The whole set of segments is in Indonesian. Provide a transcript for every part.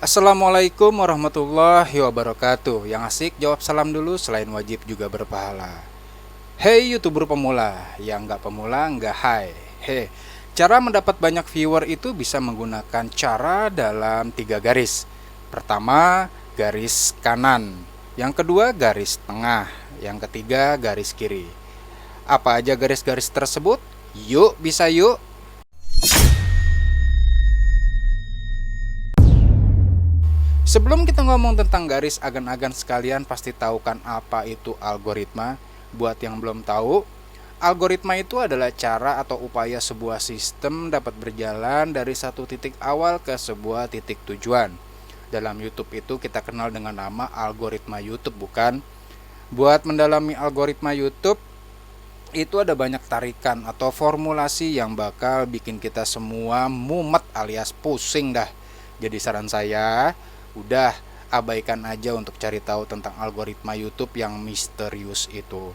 Assalamualaikum warahmatullahi wabarakatuh. Yang asik jawab salam dulu, selain wajib juga berpahala. Hey YouTuber pemula, yang nggak pemula nggak hai. Cara mendapat banyak viewer itu bisa menggunakan cara dalam tiga garis. Pertama, garis kanan. Yang kedua, garis tengah. Yang ketiga, garis kiri. Apa aja garis-garis tersebut? Yuk, bisa yuk. Sebelum kita ngomong tentang garis, agan-agan sekalian pasti tahu kan apa itu algoritma. Buat yang belum tahu, algoritma itu adalah cara atau upaya sebuah sistem dapat berjalan dari satu titik awal ke sebuah titik tujuan. Dalam YouTube itu kita kenal dengan nama algoritma YouTube, bukan? Buat mendalami algoritma YouTube, itu ada banyak tarikan atau formulasi yang bakal bikin kita semua mumet alias pusing dah. Jadi saran saya, udah abaikan aja untuk cari tahu tentang algoritma YouTube yang misterius itu.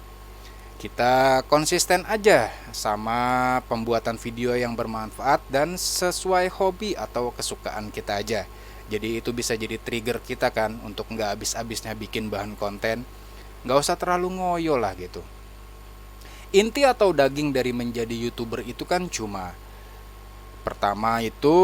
Kita konsisten aja sama pembuatan video yang bermanfaat dan sesuai hobi atau kesukaan kita aja. Jadi itu bisa jadi trigger kita kan untuk nggak habis-habisnya bikin bahan konten. Nggak usah terlalu ngoyo lah gitu. Inti atau daging dari menjadi YouTuber itu kan cuma pertama itu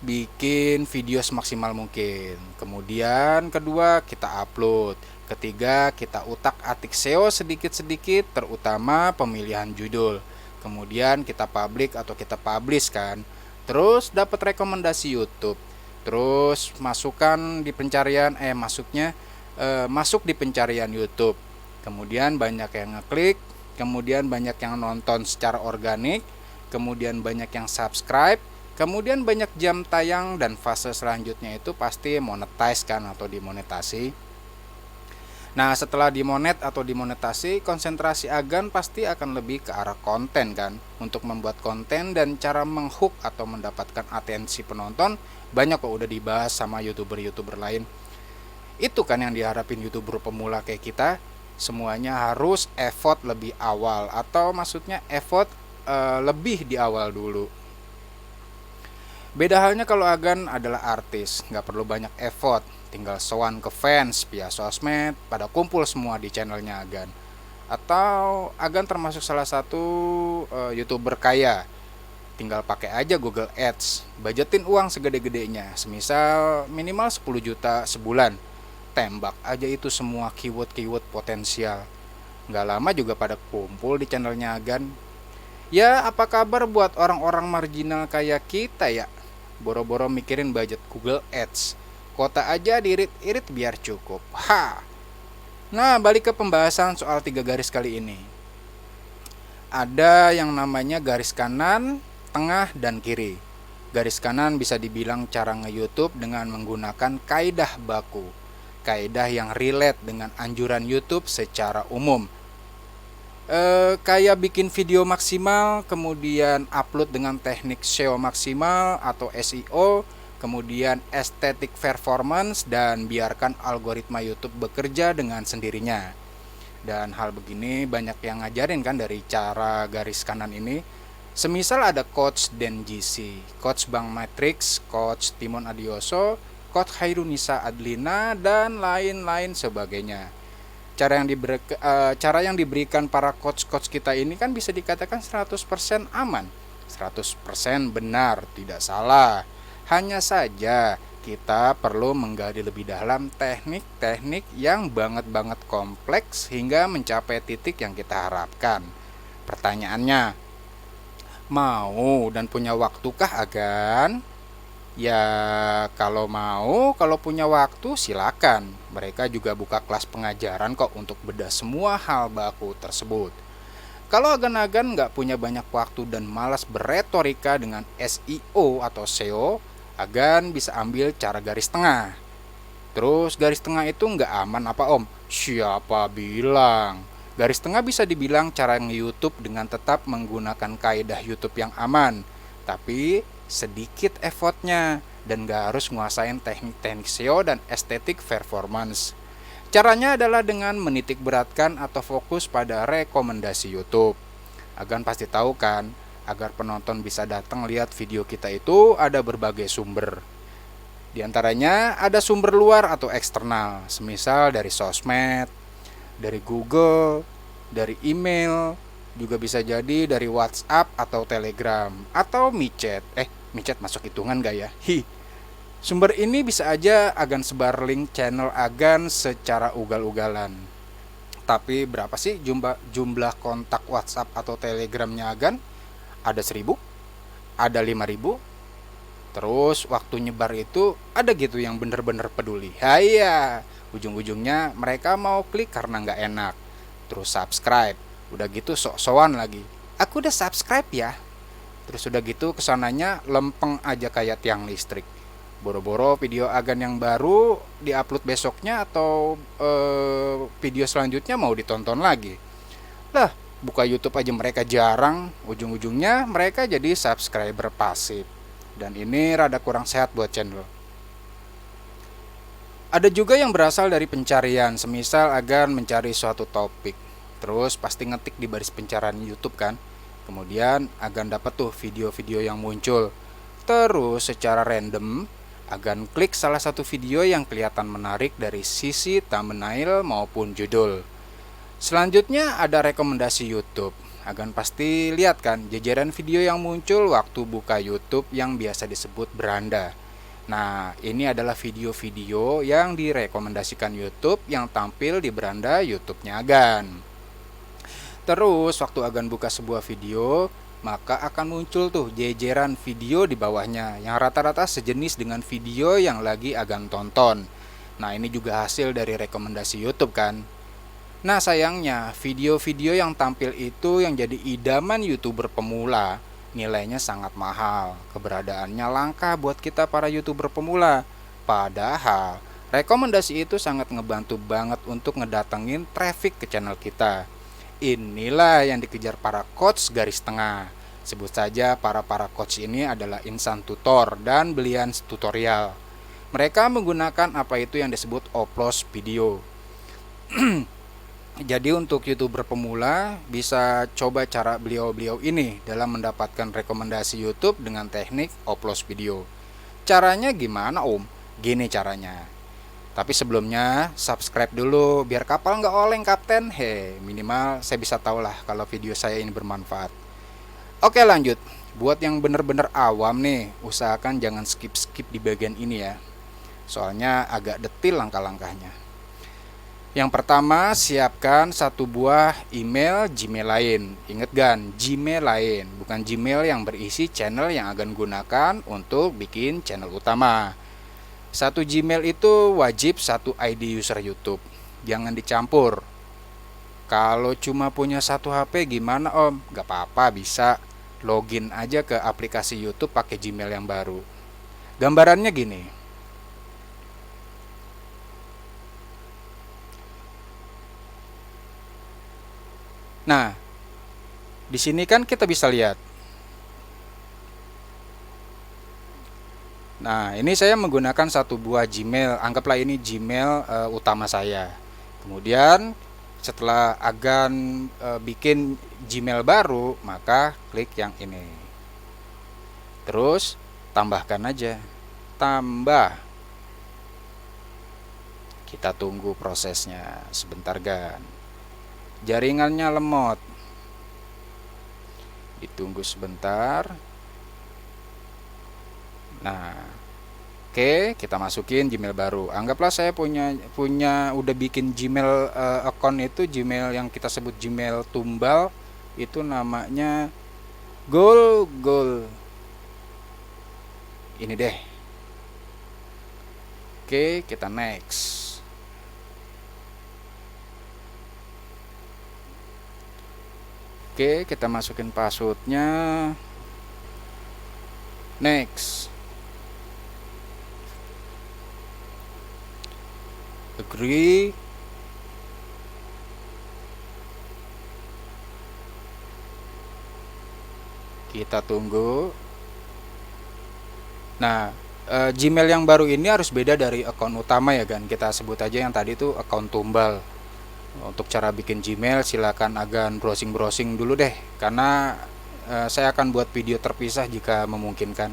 bikin video semaksimal mungkin. Kemudian kedua kita upload. Ketiga kita utak-atik SEO sedikit-sedikit, terutama pemilihan judul. Kemudian kita publik atau kita publish kan. Terus dapat rekomendasi YouTube. Terus masuk di pencarian YouTube. Kemudian banyak yang ngeklik, kemudian banyak yang nonton secara organik, kemudian banyak yang subscribe, kemudian banyak jam tayang, dan fase selanjutnya itu pasti monetize kan atau dimonetasi. Nah, setelah dimonetasi, konsentrasi agan pasti akan lebih ke arah konten kan. Untuk membuat konten dan cara menghook atau mendapatkan atensi penonton banyak kok udah dibahas sama YouTuber-YouTuber lain. Itu kan yang diharapin YouTuber pemula kayak kita. Semuanya harus effort lebih awal, atau maksudnya effort lebih di awal dulu. Beda halnya kalau Agan adalah artis, nggak perlu banyak effort, tinggal sowan ke fans via sosmed, pada kumpul semua di channelnya Agan. Atau Agan termasuk salah satu YouTuber kaya, tinggal pakai aja Google Ads, budgetin uang segede-gedenya, semisal minimal 10 juta sebulan, tembak aja itu semua keyword-keyword potensial. Nggak lama juga pada kumpul di channelnya Agan. Ya, apa kabar buat orang-orang marginal kayak kita ya? Boro-boro mikirin budget Google Ads. Kota aja diirit-irit biar cukup. Nah, balik ke pembahasan soal tiga garis kali ini. Ada yang namanya garis kanan, tengah, dan kiri. Garis kanan bisa dibilang cara nge-YouTube dengan menggunakan kaidah baku. Kaidah yang relate dengan anjuran YouTube secara umum. Kayak bikin video maksimal, kemudian upload dengan teknik SEO maksimal atau SEO, kemudian estetik performance, dan biarkan algoritma YouTube bekerja dengan sendirinya. Dan hal begini banyak yang ngajarin kan dari cara garis kanan ini. Semisal ada Coach Den GC, Coach Bang Matrix, Coach Timon Adioso, Coach Hairunisa Adlina, dan lain-lain sebagainya. Cara yang diberikan para coach-coach kita ini kan bisa dikatakan 100% aman, 100% benar, tidak salah. Hanya saja kita perlu menggali lebih dalam teknik-teknik yang banget-banget kompleks hingga mencapai titik yang kita harapkan. Pertanyaannya, mau dan punya waktukah Agan? Ya, kalau punya waktu silakan. Mereka juga buka kelas pengajaran kok untuk bedah semua hal baku tersebut. Kalau agan-agan nggak punya banyak waktu dan malas beretorika dengan SEO atau SEO, agan bisa ambil cara garis tengah. Terus garis tengah itu nggak aman apa om? Siapa bilang? Garis tengah bisa dibilang cara nge-YouTube dengan tetap menggunakan kaidah YouTube yang aman, tapi sedikit effortnya dan gak harus nguasain teknik-teknik SEO dan estetik performance. Caranya adalah dengan menitik beratkan atau fokus pada rekomendasi YouTube. Agan pasti tahu kan, agar penonton bisa datang lihat video kita itu ada berbagai sumber. Di antaranya ada sumber luar atau eksternal, semisal dari sosmed, dari Google, dari email, juga bisa jadi dari WhatsApp atau Telegram, atau micet. Micet masuk hitungan gak ya? Sumber ini bisa aja agan sebar link channel agan secara ugal-ugalan. Tapi berapa sih jumlah kontak WhatsApp atau Telegramnya agan? Ada 1.000? Ada 5.000? Terus waktu nyebar itu ada gitu yang bener-bener peduli. Haya, ujung-ujungnya mereka mau klik karena nggak enak. Terus subscribe, udah gitu sok-sokan lagi. Aku udah subscribe ya. Terus udah gitu kesananya lempeng aja kayak tiang listrik. Boro-boro video agan yang baru diupload besoknya atau video selanjutnya mau ditonton lagi. Lah, buka YouTube aja mereka jarang, ujung-ujungnya mereka jadi subscriber pasif. Dan ini rada kurang sehat buat channel. Ada juga yang berasal dari pencarian, semisal agan mencari suatu topik. Terus pasti ngetik di baris pencarian YouTube kan. Kemudian agan dapat tuh video-video yang muncul. Terus secara random agan klik salah satu video yang kelihatan menarik dari sisi thumbnail maupun judul. Selanjutnya ada rekomendasi YouTube. Agan pasti lihat kan jajaran video yang muncul waktu buka YouTube yang biasa disebut beranda. Nah, ini adalah video-video yang direkomendasikan YouTube yang tampil di beranda YouTube-nya agan. Terus waktu agan buka sebuah video, maka akan muncul tuh jajaran video di bawahnya yang rata-rata sejenis dengan video yang lagi agan tonton. Nah, ini juga hasil dari rekomendasi YouTube kan. Nah, sayangnya video-video yang tampil itu yang jadi idaman YouTuber pemula nilainya sangat mahal. Keberadaannya langka buat kita para YouTuber pemula. Padahal rekomendasi itu sangat ngebantu banget untuk ngedatengin traffic ke channel kita. Inilah yang dikejar para coach garis tengah. Sebut saja para coach ini adalah insan tutor dan belian tutorial. Mereka menggunakan apa itu yang disebut oplos video. Jadi untuk YouTuber pemula bisa coba cara beliau-beliau ini dalam mendapatkan rekomendasi YouTube dengan teknik oplos video. Caranya gimana Om? Gini caranya. Tapi sebelumnya subscribe dulu biar kapal nggak oleng kapten. Minimal saya bisa tahu lah kalau video saya ini bermanfaat. Oke lanjut. Buat yang bener-bener awam nih, usahakan jangan skip-skip di bagian ini ya. Soalnya agak detil langkah-langkahnya. Yang pertama, siapkan satu buah email Gmail lain. Ingat kan, Gmail lain, bukan Gmail yang berisi channel yang akan gunakan untuk bikin channel utama. Satu Gmail itu wajib satu ID user YouTube. Jangan dicampur. Kalau cuma punya satu HP gimana Om? Gak apa-apa, bisa. Login aja ke aplikasi YouTube pakai Gmail yang baru. Gambarannya gini. Nah, di sini kan kita bisa lihat. Nah, ini saya menggunakan satu buah Gmail. Anggaplah ini Gmail utama saya. Kemudian setelah agan bikin Gmail baru, maka klik yang ini. Terus tambahkan aja. Tambah. Kita tunggu prosesnya sebentar kan. Jaringannya lemot. Ditunggu sebentar. Nah, oke, kita masukin Gmail baru. Anggaplah saya punya udah bikin Gmail account itu Gmail yang kita sebut Gmail tumbal, itu namanya Goal. Ini deh. Oke, kita next. Oke, kita masukin passwordnya. Next. Agree. Kita tunggu. Nah, Gmail yang baru ini harus beda dari akun utama ya kan. Kita sebut aja yang tadi itu akun tumbal. Untuk cara bikin Gmail silakan agan browsing dulu deh, karena saya akan buat video terpisah jika memungkinkan.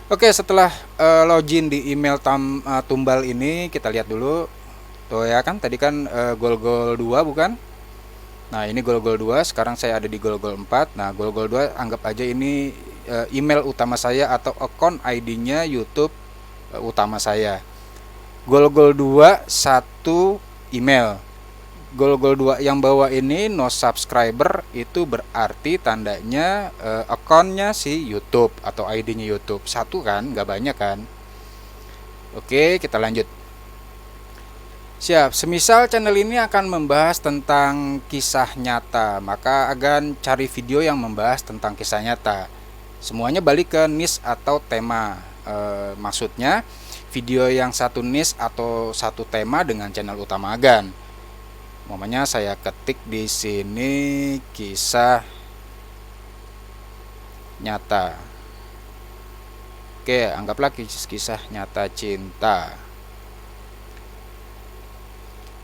Oke, setelah login di email Tumbal ini, kita lihat dulu. Tuh ya kan, tadi kan gol-gol 2 bukan? Nah, ini gol-gol 2, sekarang saya ada di gol-gol 4. Nah, gol-gol 2 anggap aja ini email utama saya atau account ID-nya YouTube utama saya. Gol-gol 2 satu email. Gol-gol 2 yang bawah ini no subscriber, itu berarti tandanya account-nya si YouTube atau ID-nya YouTube. Satu kan, nggak banyak kan. Oke, kita lanjut. Siap, semisal channel ini akan membahas tentang kisah nyata, maka akan cari video yang membahas tentang kisah nyata. Semuanya balik ke niche atau tema. Maksudnya video yang satu niche atau satu tema dengan channel utama Agan. Momennya saya ketik di sini kisah nyata. Oke, anggaplah kisah nyata cinta.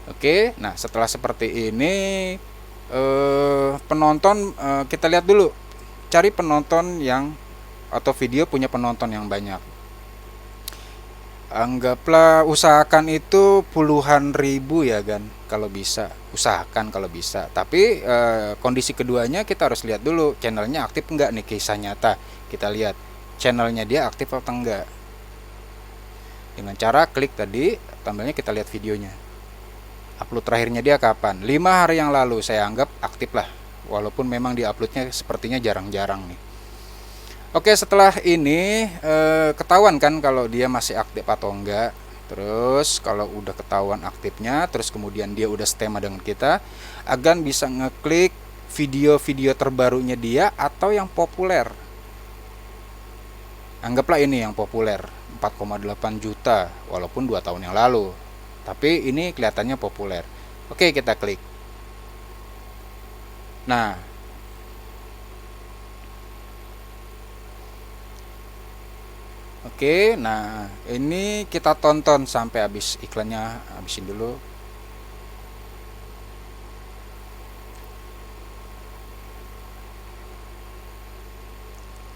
Oke, nah setelah seperti ini penonton, kita lihat dulu, cari penonton yang atau video punya penonton yang banyak. Anggaplah usahakan itu puluhan ribu ya kan, kalau bisa usahakan kalau bisa. Tapi kondisi keduanya kita harus lihat dulu channelnya aktif enggak nih kisah nyata. Kita lihat channelnya dia aktif atau enggak. Dengan cara klik tadi, tampilnya kita lihat videonya. Upload terakhirnya dia kapan? 5 hari yang lalu, saya anggap aktif lah. Walaupun memang diuploadnya sepertinya jarang-jarang nih. Oke, setelah ini ketahuan kan kalau dia masih aktif atau enggak. Terus kalau udah ketahuan aktifnya, terus kemudian dia udah setema dengan kita, Agan bisa ngeklik video-video terbarunya dia atau yang populer. Anggaplah ini yang populer, 4,8 juta walaupun 2 tahun yang lalu. Tapi ini kelihatannya populer. Oke, kita klik. Nah, oke, nah ini kita tonton sampai habis, iklannya habisin dulu.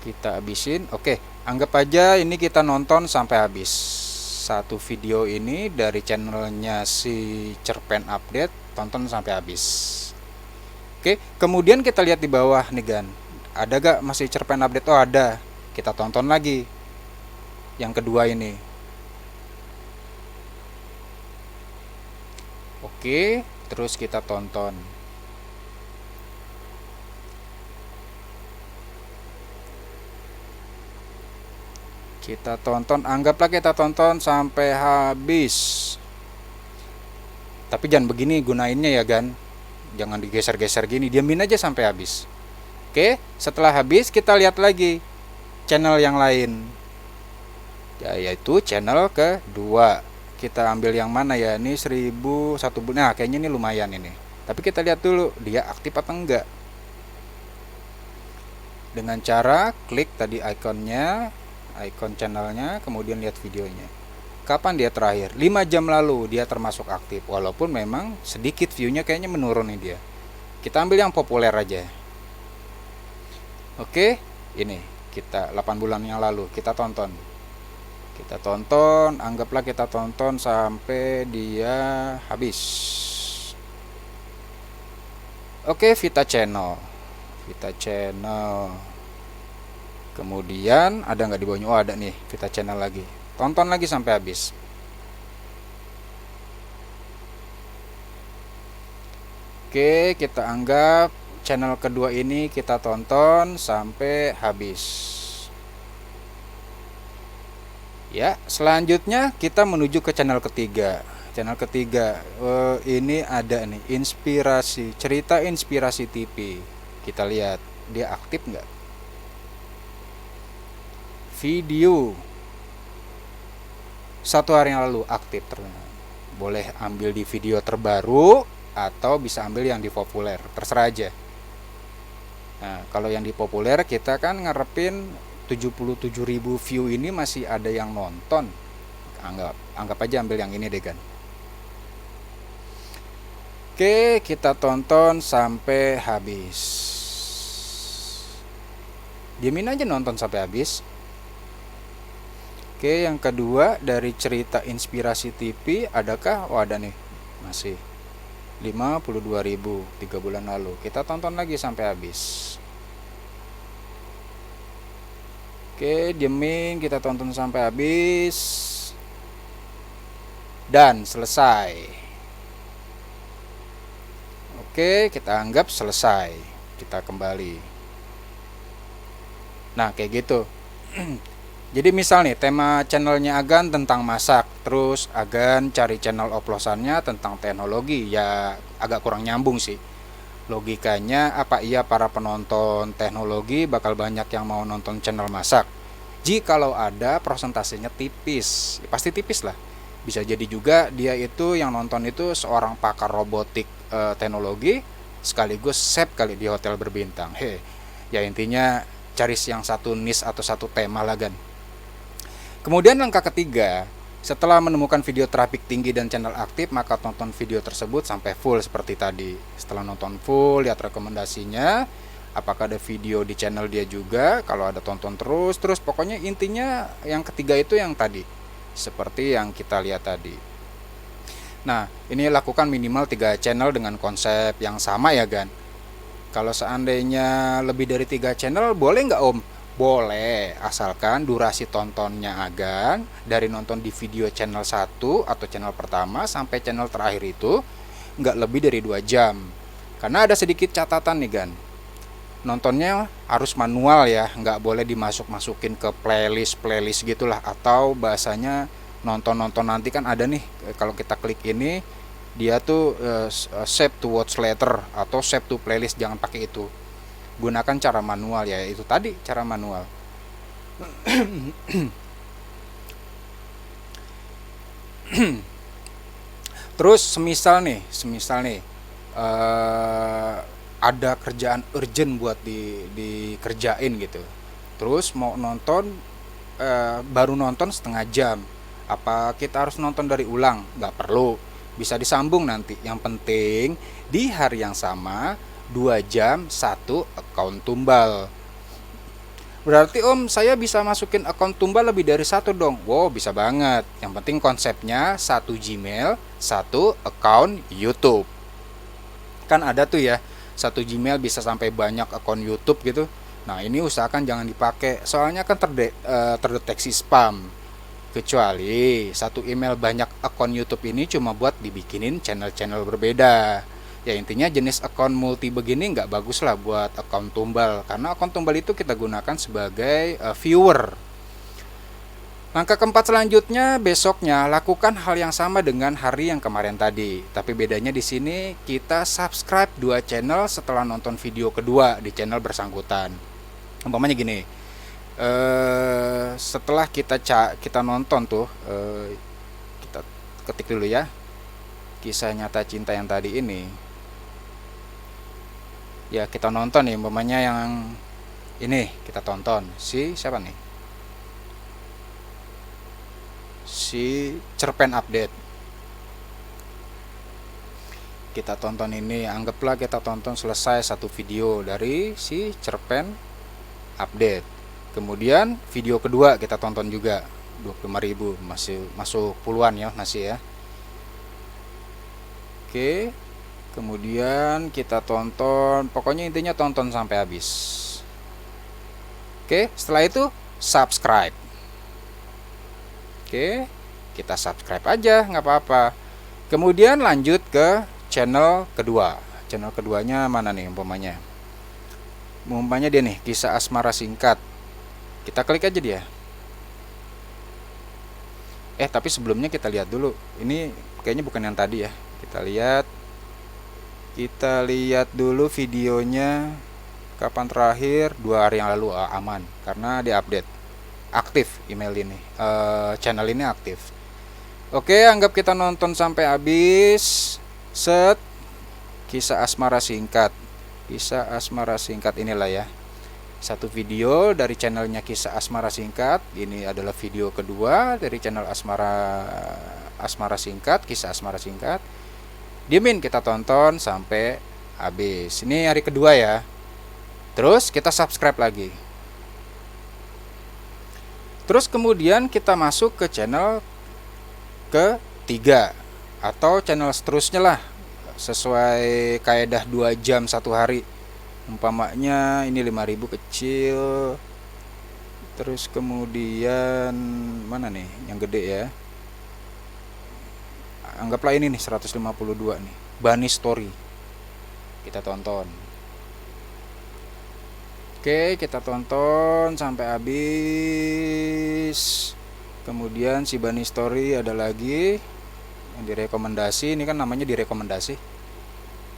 Kita habisin. Oke, anggap aja ini kita nonton sampai habis. Satu video ini dari channelnya si Cerpen Update, tonton sampai habis. Oke, kemudian kita lihat di bawah nih Gan. Ada gak masih Cerpen Update? Oh ada. Kita tonton lagi yang kedua ini. Oke, terus kita tonton. Kita tonton, anggaplah kita tonton sampai habis. Tapi jangan begini gunainnya ya Gan. Jangan digeser-geser gini, diamin aja sampai habis. Oke, setelah habis kita lihat lagi channel yang lain. Ya, yaitu channel kedua. Kita ambil yang mana ya? Ini 1001. Nah, kayaknya ini lumayan ini. Tapi kita lihat dulu dia aktif atau enggak. Dengan cara klik tadi ikonnya, ikon channelnya, kemudian lihat videonya. Kapan dia terakhir? 5 jam lalu dia termasuk aktif. Walaupun memang sedikit viewnya kayaknya menurun nih dia. Kita ambil yang populer aja. Oke, ini kita 8 bulan yang lalu kita tonton. Kita tonton, anggaplah kita tonton sampai dia habis. Oke, Vita Channel. Kemudian ada nggak di bawahnya? Oh ada nih, Vita Channel lagi. Tonton lagi sampai habis. Oke, kita anggap channel kedua ini kita tonton sampai habis. Ya, selanjutnya kita menuju ke channel ketiga. Channel ketiga ini ada nih, cerita inspirasi TV. Kita lihat dia aktif nggak? Video 1 hari yang lalu aktif ternyata. Boleh ambil di video terbaru atau bisa ambil yang di populer, terserah aja. Nah, kalau yang di populer kita kan ngarepin 77.000 view ini masih ada yang nonton. Anggap aja ambil yang ini deh kan. Oke, kita tonton sampai habis. Diamin aja nonton sampai habis. Oke, yang kedua dari cerita Inspirasi TV, adakah? Oh, ada nih. Masih 52.000 3 bulan lalu. Kita tonton lagi sampai habis. Oke, diemin, kita tonton sampai habis. Dan selesai. Oke, kita anggap selesai. Kita kembali. Nah, kayak gitu. Jadi misal nih, tema channelnya Agan tentang masak, terus Agan cari channel oplosannya tentang teknologi, ya agak kurang nyambung sih. Logikanya, apa iya para penonton teknologi bakal banyak yang mau nonton channel masak? Jikalau ada, persentasenya tipis, ya, pasti tipis lah. Bisa jadi juga dia itu yang nonton itu seorang pakar robotik teknologi, sekaligus chef kali di hotel berbintang. Ya intinya cari yang satu niche atau satu tema lah kan. Kemudian langkah ketiga, setelah menemukan video traffic tinggi dan channel aktif, maka tonton video tersebut sampai full seperti tadi. Setelah nonton full, lihat rekomendasinya, apakah ada video di channel dia juga, kalau ada tonton terus pokoknya intinya yang ketiga itu yang tadi, seperti yang kita lihat tadi. Nah, ini lakukan minimal 3 channel dengan konsep yang sama ya kan. Kalau seandainya lebih dari 3 channel, boleh nggak Om? Boleh, asalkan durasi tontonnya Agan dari nonton di video channel 1 atau channel pertama sampai channel terakhir itu nggak lebih dari 2 jam. Karena ada sedikit catatan nih Gan. Nontonnya harus manual ya, nggak boleh dimasuk-masukin ke playlist gitulah, atau bahasanya nonton nanti kan ada nih, kalau kita klik ini dia tuh save to watch later atau save to playlist, jangan pakai itu. Gunakan cara manual ya, itu tadi cara manual. Terus semisal nih ada kerjaan urgent buat dikerjain gitu. Terus mau nonton, baru nonton setengah jam. Apa kita harus nonton dari ulang? Nggak perlu, bisa disambung nanti. Yang penting di hari yang sama 2 jam 1 akun tumbal. Berarti Om, saya bisa masukin akun tumbal lebih dari 1 dong? Wow, bisa banget. Yang penting konsepnya 1 Gmail, 1 akun YouTube. Kan ada tuh ya, 1 Gmail bisa sampai banyak akun YouTube gitu. Nah, ini usahakan jangan dipakai, soalnya kan terdeteksi spam. Kecuali 1 email banyak akun YouTube ini cuma buat dibikinin channel-channel berbeda. Ya intinya jenis akun multi begini nggak bagus lah buat akun tumbal, karena akun tumbal itu kita gunakan sebagai viewer. Langkah keempat selanjutnya, besoknya lakukan hal yang sama dengan hari yang kemarin tadi. Tapi bedanya di sini kita subscribe 2 channel setelah nonton video kedua di channel bersangkutan. Umpamanya gini, setelah kita nonton tuh, kita ketik dulu ya, kisah nyata cinta yang tadi ini. Ya kita nonton nih, umpamanya yang ini kita tonton siapa nih, si cerpen update. Kita tonton ini, anggaplah kita tonton selesai 1 video dari si cerpen update. Kemudian video kedua kita tonton juga, 25.000, masih masuk puluhan ya, masih ya. Oke, kemudian kita tonton, pokoknya intinya tonton sampai habis. Oke, setelah itu subscribe. Oke, kita subscribe aja, nggak apa-apa. Kemudian lanjut ke channel kedua. Channel keduanya mana nih umpamanya? Umpamanya dia nih, kisah asmara singkat. Kita klik aja dia. Tapi sebelumnya kita lihat dulu. Ini kayaknya bukan yang tadi ya. Kita lihat dulu videonya kapan terakhir, 2 hari yang lalu. Aman, karena diupdate, aktif email ini, channel ini aktif. Oke, anggap kita nonton sampai habis. Set, kisah asmara singkat inilah ya, 1 video dari channelnya kisah asmara singkat. Ini adalah video kedua dari channel asmara singkat, kisah asmara singkat. Diemin, kita tonton sampai habis. Ini hari kedua ya. Terus kita subscribe lagi. Terus kemudian kita masuk ke channel ketiga atau channel seterusnya lah, sesuai kaedah 2 jam satu hari. Umpamanya ini 5.000 kecil, terus kemudian mana nih yang gede ya, anggaplah ini nih 152 nih, Bunny Story. Kita tonton. Oke, kita tonton sampai habis. Kemudian si Bunny Story ada lagi yang direkomendasi. Ini kan namanya direkomendasi.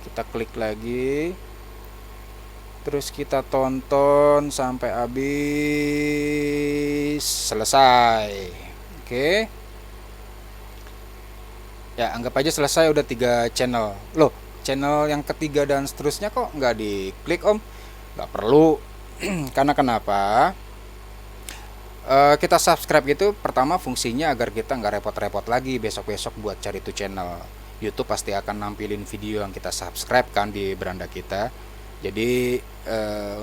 Kita klik lagi. Terus kita tonton sampai habis, selesai. Oke. Ya, anggap aja selesai, udah 3 channel. Loh, channel yang ketiga dan seterusnya kok nggak diklik, Om? Nggak perlu. Karena kenapa? Kita subscribe itu pertama fungsinya agar kita nggak repot-repot lagi besok-besok buat cari tuh channel. YouTube pasti akan nampilin video yang kita subscribe kan di beranda kita. Jadi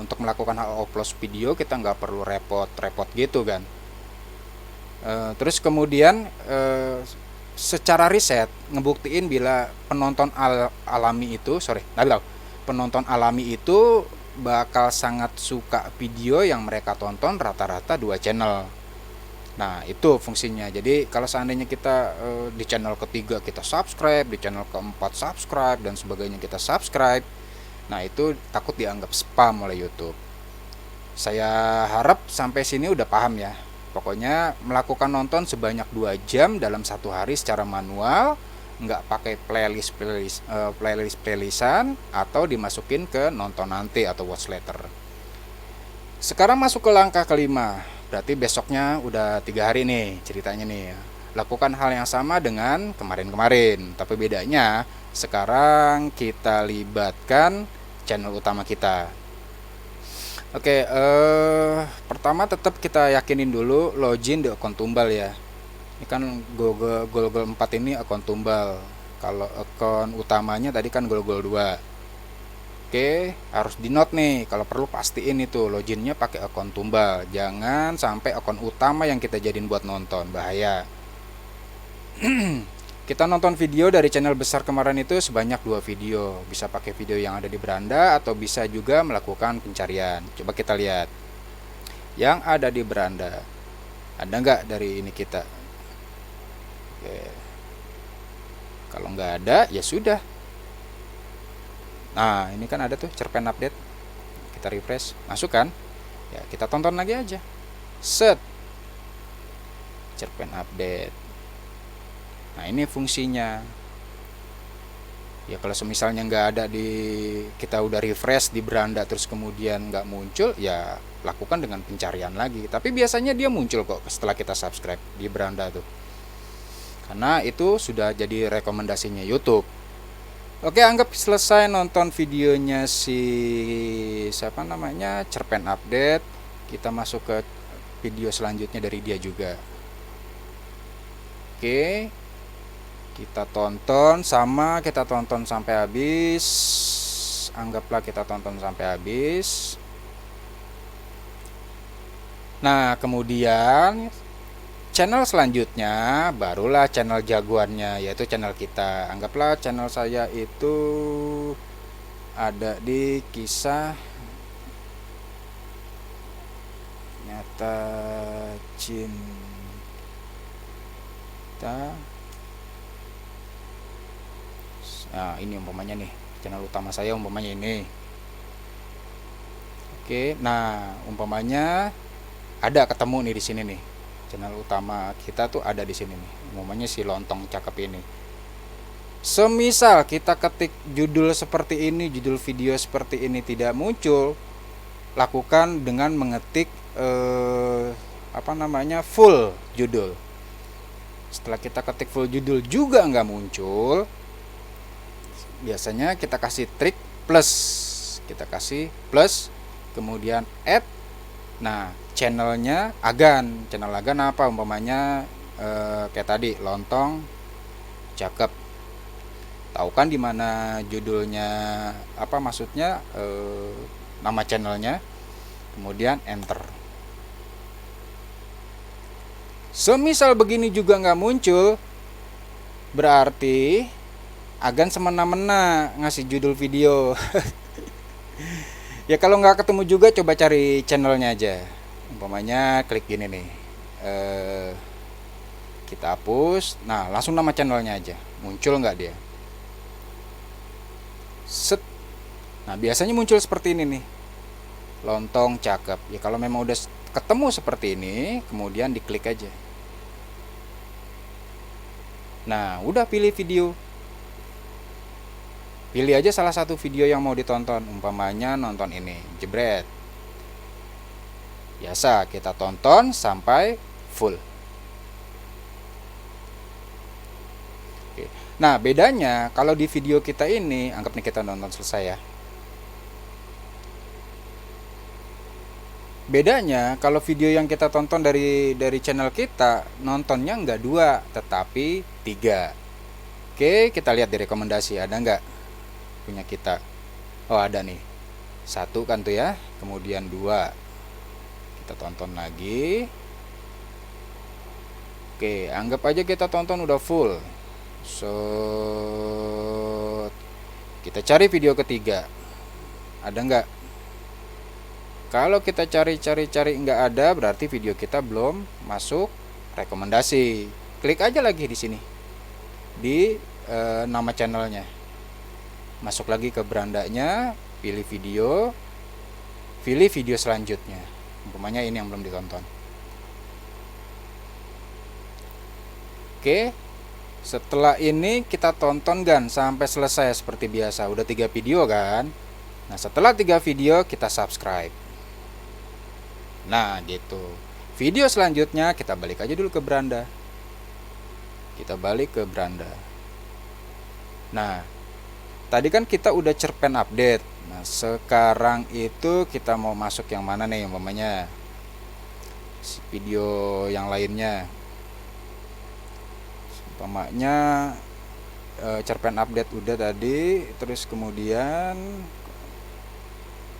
untuk melakukan hal upload video kita nggak perlu repot-repot gitu kan. Terus kemudian secara riset ngebuktiin bila penonton alami itu, penonton alami itu bakal sangat suka video yang mereka tonton rata-rata 2 channel. Nah, itu fungsinya. Jadi kalau seandainya kita di channel ketiga kita subscribe, di channel keempat subscribe, dan sebagainya kita subscribe, nah itu takut dianggap spam oleh YouTube. Saya harap sampai sini udah paham ya. Pokoknya melakukan nonton sebanyak 2 jam dalam satu hari secara manual, nggak pakai playlistan atau dimasukin ke nonton nanti atau watch later. Sekarang masuk ke langkah kelima, berarti besoknya udah 3 hari nih ceritanya nih. Lakukan hal yang sama dengan kemarin-kemarin, tapi bedanya sekarang kita libatkan channel utama kita. Oke, pertama tetap kita yakinin dulu login di akun Tumbal ya. Ini kan Google 4 ini akun Tumbal. Kalau akun utamanya tadi kan Google 2. Oke, harus di note nih. Kalau perlu pastiin itu loginnya pakai akun Tumbal. Jangan sampai akun utama yang kita jadiin buat nonton, bahaya. Kita nonton video dari channel besar kemarin itu sebanyak 2 video. Bisa pakai video yang ada di beranda atau bisa juga melakukan pencarian. Coba kita lihat yang ada di beranda. Ada nggak dari ini kita? Oke. Kalau nggak ada ya sudah. Nah, ini kan ada tuh cerpen update. Kita refresh, masuk kan? Ya, kita tonton lagi aja. Set. Cerpen update. Nah, ini fungsinya. Ya kalau misalnya nggak ada kita udah refresh di beranda terus kemudian nggak muncul, ya lakukan dengan pencarian lagi. Tapi biasanya dia muncul kok setelah kita subscribe di beranda tuh. Karena itu sudah jadi rekomendasinya YouTube. Oke, anggap selesai nonton videonya si siapa namanya cerpen update. Kita masuk ke video selanjutnya dari dia juga. Oke, kita tonton sampai habis. Anggaplah kita tonton sampai habis. Nah, kemudian channel selanjutnya barulah channel jagoannya, yaitu channel kita. Anggaplah channel saya itu ada di kisah nyata cinta. Nah, ini umpamanya nih, channel utama saya umpamanya ini. Oke, nah umpamanya ada ketemu nih di sini nih. Channel utama kita tuh ada di sini nih. Umpamanya si lontong cakep ini. Semisal kita ketik judul seperti ini, judul video seperti ini tidak muncul, lakukan dengan mengetik full judul. Setelah kita ketik full judul juga nggak muncul, biasanya kita kasih trik plus. Kita kasih plus, kemudian add. Nah, channel agan apa umpamanya kayak tadi lontong cakep. Tahu kan di mana judulnya, apa maksudnya nama channelnya, kemudian enter. Semisal begini juga nggak muncul, berarti Agan semena-mena ngasih judul video. Ya kalau nggak ketemu juga coba cari channelnya aja. Umpamanya klik gini nih. Kita hapus. Nah langsung nama channelnya aja. Muncul nggak dia? Set. Nah biasanya muncul seperti ini nih. Lontong cakep. Ya kalau memang udah ketemu seperti ini, kemudian diklik aja. Nah udah pilih video. Pilih aja salah satu video yang mau ditonton. Umpamanya nonton ini, jebret. Biasa kita tonton sampai full. Oke. Nah bedanya kalau di video kita ini, anggap nih kita nonton selesai ya. Bedanya kalau video yang kita tonton dari channel kita, nontonnya nggak 2 tetapi 3. Oke, kita lihat di rekomendasi ada nggak punya kita. Oh ada nih, 1 kan tuh ya, kemudian 2. Kita tonton lagi. Oke, anggap aja kita tonton udah full. So kita cari video ketiga, ada nggak? Kalau kita cari nggak ada, berarti video kita belum masuk rekomendasi. Klik aja lagi di sini di nama channelnya, masuk lagi ke berandanya, pilih video selanjutnya. Umpamanya ini yang belum ditonton. Oke, setelah ini kita tonton kan sampai selesai seperti biasa. Udah 3 video kan. Nah setelah 3 video kita subscribe. Nah gitu. Video selanjutnya kita balik aja dulu ke beranda. Kita balik ke beranda. Nah tadi kan kita udah cerpen update. Nah sekarang itu kita mau masuk yang mana nih? Umpamanya video yang lainnya. Umpamanya cerpen update udah tadi. Terus kemudian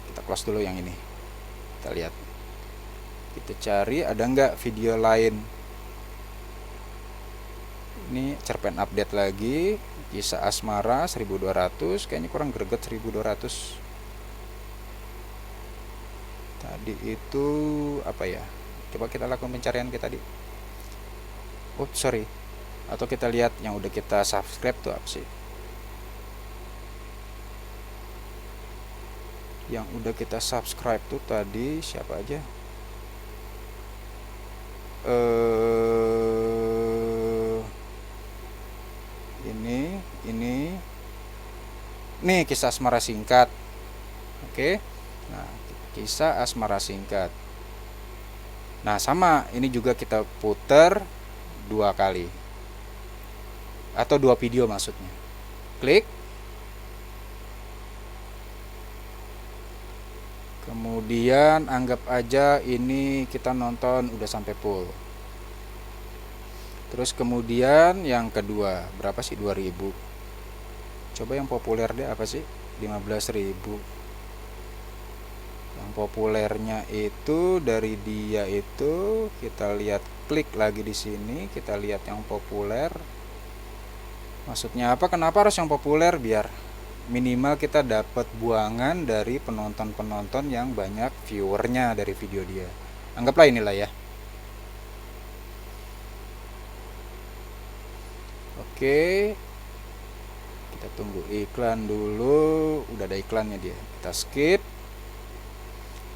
kita close dulu yang ini. Kita lihat. Kita cari ada nggak video lain. Ini cerpen update lagi, kisah asmara 1200, kayaknya kurang greget 1200. Tadi itu apa ya? Coba kita lakukan pencarian kita tadi. Oh sorry. Atau kita lihat yang udah kita subscribe tuh apa sih? Yang udah kita subscribe tuh tadi siapa aja? Ini nih kisah asmara singkat. Oke. Nah kisah asmara singkat. Nah sama ini juga kita putar 2 kali atau 2 video maksudnya. Klik, kemudian anggap aja ini kita nonton udah sampai full. Terus kemudian yang kedua, berapa sih? 2000. Coba yang populer deh apa sih? 15.000. Yang populernya itu dari dia itu kita lihat, klik lagi di sini, kita lihat yang populer. Maksudnya apa? Kenapa harus yang populer? Biar minimal kita dapat buangan dari penonton-penonton yang banyak viewernya dari video dia. Anggaplah inilah ya. Oke, kita tunggu iklan dulu. Udah ada iklannya dia, kita skip.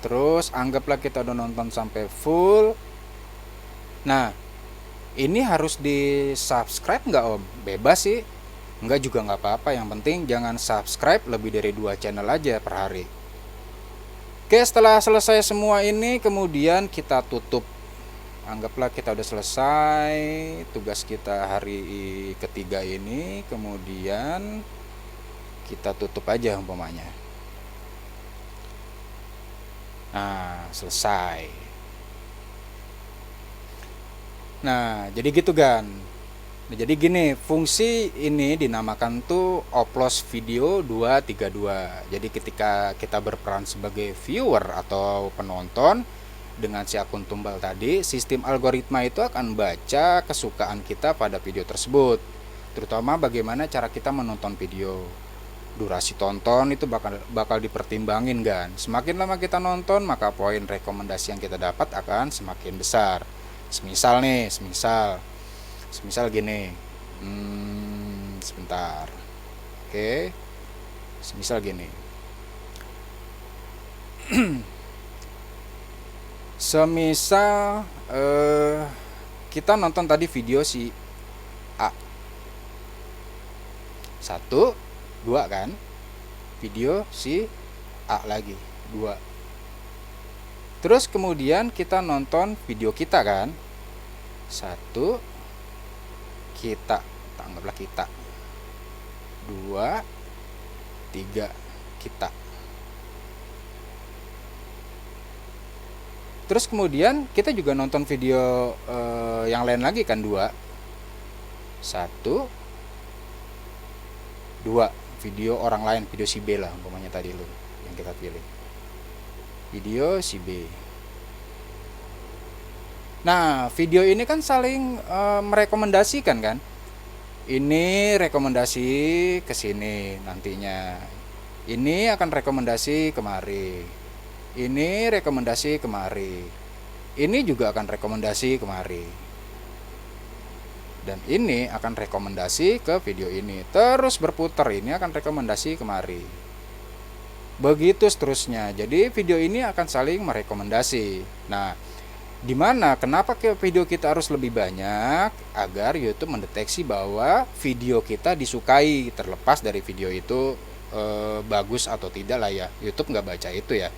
Terus anggaplah kita udah nonton sampai full. Nah ini harus di subscribe nggak om? Bebas sih, nggak juga nggak apa-apa. Yang penting jangan subscribe lebih dari 2 channel aja per hari. Oke, setelah selesai semua ini kemudian kita tutup. Anggaplah kita udah selesai tugas kita hari ketiga ini, kemudian kita tutup aja umpamanya. Nah selesai. Nah jadi gitu kan. Nah, jadi gini, fungsi ini dinamakan tuh oplos video 232. Jadi ketika kita berperan sebagai viewer atau penonton, dengan si akun tumbal tadi, sistem algoritma itu akan baca kesukaan kita pada video tersebut, terutama bagaimana cara kita menonton video. Durasi tonton itu bakal dipertimbangin kan. Semakin lama kita nonton, maka poin rekomendasi yang kita dapat akan semakin besar. Semisal gini. Sebentar. Oke. Semisal gini. Semisal kita nonton tadi video si A. 1, 2 kan. Video si A lagi 2. Terus kemudian kita nonton video kita kan. 1, kita, anggaplah kita. 2, 3, kita. Terus kemudian kita juga nonton video yang lain lagi kan, 2. 1, 2 video orang lain, video si B lah umpamanya tadi lo yang kita pilih. Video si B. Nah, video ini kan saling merekomendasikan kan. Ini rekomendasi ke sini nantinya. Ini akan rekomendasi kemari. Ini rekomendasi kemari. Ini juga akan rekomendasi kemari. Dan ini akan rekomendasi ke video ini. Terus berputar, ini akan rekomendasi kemari. Begitu seterusnya. Jadi video ini akan saling merekomendasi. Nah, dimana kenapa video kita harus lebih banyak? Agar YouTube mendeteksi bahwa video kita disukai. Terlepas dari video itu bagus atau tidak lah ya. YouTube nggak baca itu ya.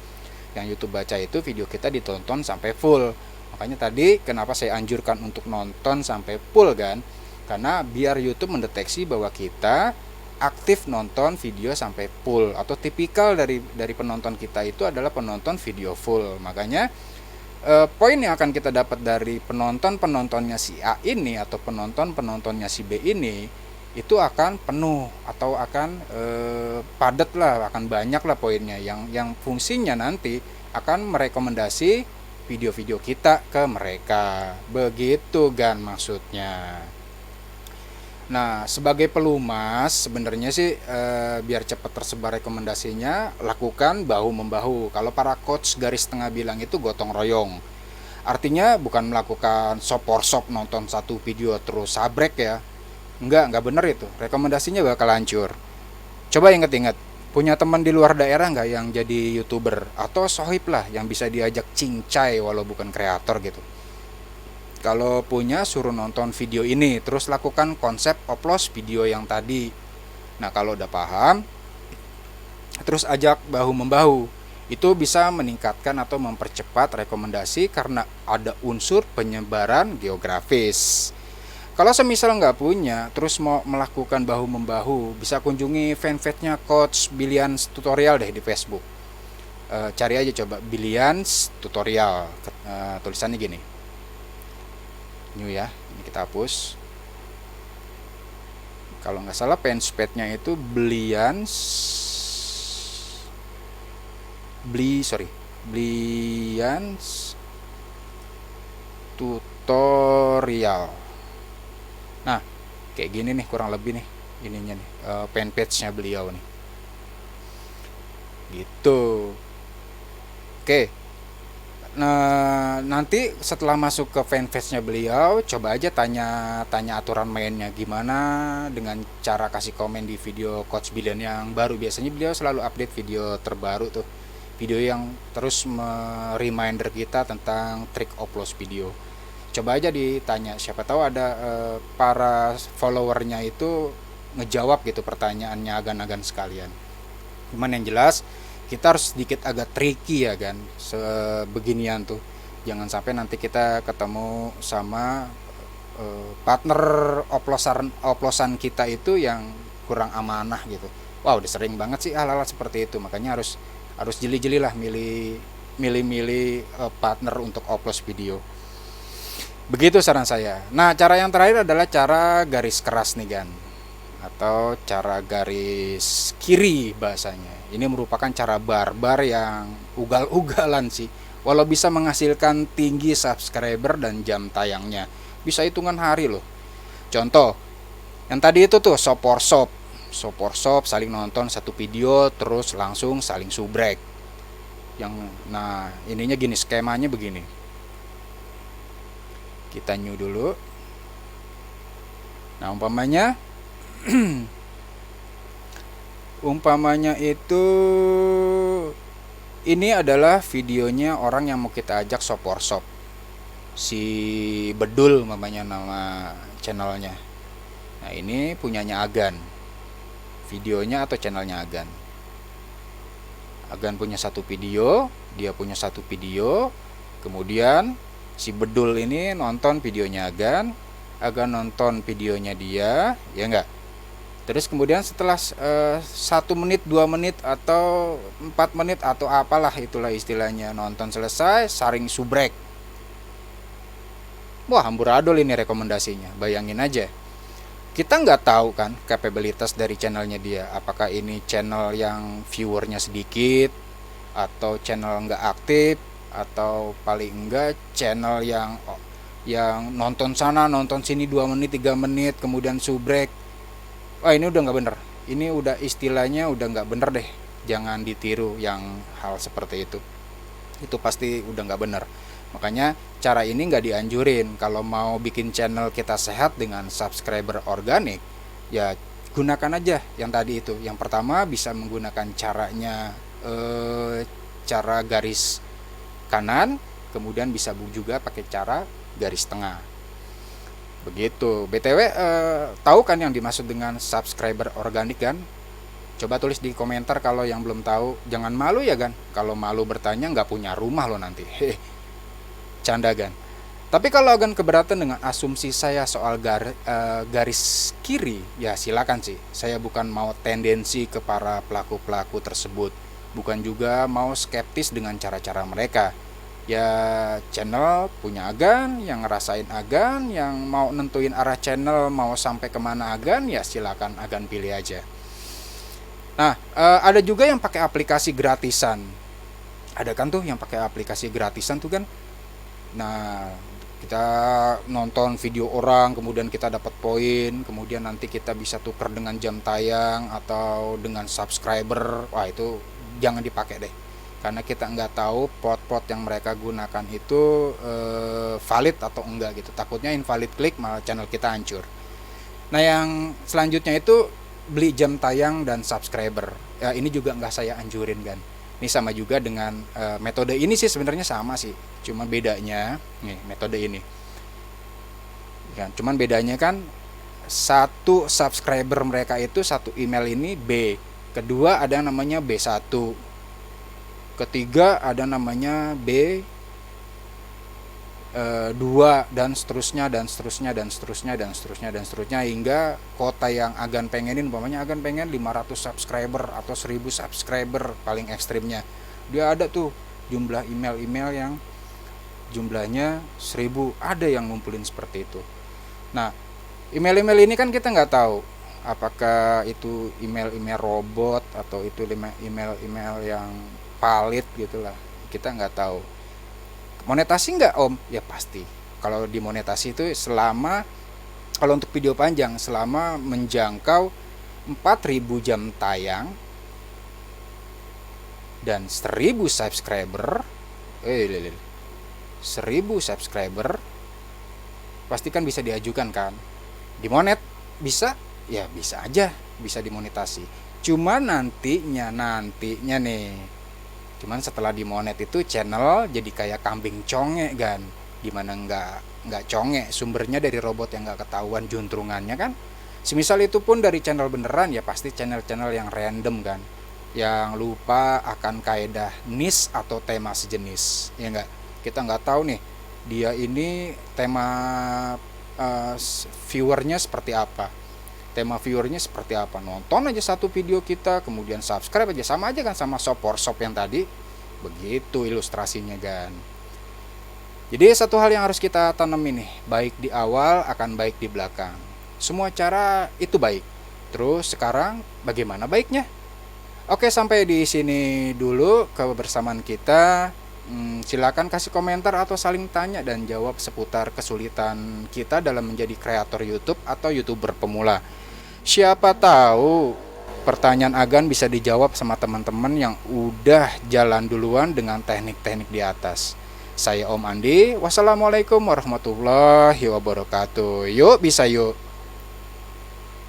Yang YouTube baca itu video kita ditonton sampai full. Makanya tadi kenapa saya anjurkan untuk nonton sampai full kan, karena biar YouTube mendeteksi bahwa kita aktif nonton video sampai full, atau tipikal dari penonton kita itu adalah penonton video full. Makanya poin yang akan kita dapat dari penontonnya si A ini atau penontonnya si B ini itu akan penuh atau akan padat lah, akan banyak lah poinnya yang fungsinya nanti akan merekomendasi video-video kita ke mereka. Begitu kan maksudnya. Nah, sebagai pelumas sebenarnya sih biar cepat tersebar rekomendasinya, lakukan bahu-membahu. Kalau para coach garis tengah bilang itu gotong royong. Artinya bukan melakukan sop nonton satu video terus sabrek ya. Enggak bener itu. Rekomendasinya bakal hancur. Coba inget-inget, punya teman di luar daerah nggak yang jadi YouTuber atau sohib lah yang bisa diajak cincai walau bukan kreator gitu? Kalau punya, suruh nonton video ini, terus lakukan konsep upload video yang tadi. Nah, kalau udah paham, terus ajak bahu-membahu. Itu bisa meningkatkan atau mempercepat rekomendasi karena ada unsur penyebaran geografis. Kalau semisal nggak punya, terus mau melakukan bahu-membahu, bisa kunjungi fanpage-nya Coach Billions Tutorial deh di Facebook. Cari aja coba Billions Tutorial, tulisannya gini. New ya, ini kita hapus. Kalau nggak salah fanpage-nya itu Billions Tutorial. Nah, kayak gini nih kurang lebih nih ininya nih, fanpage-nya beliau nih. Gitu. Oke. Nah, nanti setelah masuk ke fanpage-nya beliau, coba aja tanya aturan mainnya gimana dengan cara kasih komen di video Coach Billion yang baru. Biasanya beliau selalu update video terbaru tuh. Video yang terus reminder kita tentang trik upload video. Coba aja ditanya, siapa tahu ada para followernya itu ngejawab gitu pertanyaannya agan-agan sekalian. Cuman yang jelas kita harus sedikit agak tricky ya kan, sebeginian tuh. Jangan sampai nanti kita ketemu sama partner oplosan kita itu yang kurang amanah gitu. Wow, udah sering banget sih hal-hal seperti itu. Makanya harus jeli-jeli lah milih partner untuk upload video. Begitu saran saya. Nah, cara yang terakhir adalah cara garis keras nih kan, atau cara garis kiri bahasanya. Ini merupakan cara barbar yang ugal-ugalan sih. walau bisa menghasilkan tinggi subscriber dan jam tayangnya. Bisa hitungan hari loh. Contoh, yang tadi itu tuh Shop saling nonton satu video terus langsung saling subrek. Nah, ininya gini, skemanya begini. Kita new dulu. Nah, umpamanya itu ini adalah videonya orang yang mau kita ajak shop. Si Bedul namanya nama channelnya. Nah, ini punyanya Agan. Videonya atau channelnya Agan. Agan punya satu video, dia punya satu video. Kemudian si Bedul ini nonton videonya Agan nonton videonya dia, ya enggak? Terus kemudian setelah 1 menit, 2 menit atau 4 menit atau apalah itulah istilahnya, nonton selesai saring subrek. Wah, amburadul ini rekomendasinya. Bayangin aja. Kita nggak tahu kan kapabilitas dari channelnya dia. Apakah ini channel yang viewernya sedikit, atau channel nggak aktif, atau paling enggak channel yang nonton sana nonton sini 2 menit 3 menit kemudian subrek. Wah, ini udah nggak bener. Ini udah istilahnya udah nggak bener deh. Jangan ditiru yang hal seperti itu. Itu pasti udah nggak bener. Makanya cara ini nggak dianjurin. Kalau mau bikin channel kita sehat dengan subscriber organik, ya gunakan aja yang tadi itu. Yang pertama bisa menggunakan caranya cara garis kanan, kemudian bisa juga pakai cara garis tengah. Begitu. BTW tahu kan yang dimaksud dengan subscriber organik kan? Coba tulis di komentar kalau yang belum tahu. Jangan malu ya kan? Kalau malu bertanya nggak punya rumah lo nanti. Canda kan? Tapi kalau Agan keberatan dengan asumsi saya soal garis kiri, ya silakan sih. Saya bukan mau tendensi ke para pelaku-pelaku tersebut. Bukan juga mau skeptis dengan cara-cara mereka. Ya channel punya Agan, yang ngerasain Agan, yang mau nentuin arah channel mau sampai kemana Agan, ya silakan Agan pilih aja. Nah, ada juga yang pakai aplikasi gratisan. Ada kan tuh yang pakai aplikasi gratisan tuh kan. Nah, kita nonton video orang, kemudian kita dapat poin, kemudian nanti kita bisa tuker dengan jam tayang atau dengan subscriber. Wah, itu jangan dipakai deh. Karena kita nggak tahu pot yang mereka gunakan itu valid atau enggak gitu. Takutnya invalid klik malah channel kita hancur. Nah, yang selanjutnya itu beli jam tayang dan subscriber. Ya, ini juga nggak saya anjurin kan. Ini sama juga dengan metode ini sih sebenarnya sama sih. Cuma bedanya nih metode ini. Ya, cuman bedanya kan satu subscriber mereka itu satu email ini B. Kedua ada namanya B1. Ketiga ada namanya B2 dan seterusnya hingga kota yang Agan pengenin. Umpamanya Agan pengen 500 subscriber atau 1000 subscriber paling ekstrimnya. Dia ada tuh jumlah email-email yang jumlahnya 1000, ada yang ngumpulin seperti itu. Nah, email-email ini kan kita nggak tahu apakah itu email-email robot atau itu email-email yang valid gitulah, kita nggak tahu. Monetasi nggak Om? Ya pasti. Kalau dimonetasi itu selama, kalau untuk video panjang selama menjangkau 4000 jam tayang dan 1000 subscriber, 1000 subscriber pasti kan bisa diajukan kan. Dimonet bisa? Ya bisa aja, bisa dimonetasi. Cuma nantinya nih. Cuman setelah dimonet itu channel jadi kayak kambing conge kan. Gimana nggak conge, sumbernya dari robot yang nggak ketahuan juntrungannya kan. Semisal itu pun dari channel beneran, ya pasti channel-channel yang random kan, yang lupa akan kaedah niche atau tema sejenis, ya nggak. Kita nggak tahu nih dia ini tema viewernya seperti apa. Tema viewernya seperti apa, nonton aja satu video kita kemudian subscribe aja, sama aja kan sama shop yang tadi. Begitu ilustrasinya kan. Jadi satu hal yang harus kita tanam ini, baik di awal akan baik di belakang. Semua cara itu baik. Terus sekarang bagaimana baiknya? Oke, sampai di sini dulu kebersamaan kita. Silakan kasih komentar atau saling tanya dan jawab seputar kesulitan kita dalam menjadi kreator YouTube atau YouTuber pemula. Siapa tahu pertanyaan Agan bisa dijawab sama teman-teman yang udah jalan duluan dengan teknik-teknik di atas. Saya Om Andi, wassalamualaikum warahmatullahi wabarakatuh. Yuk bisa yuk.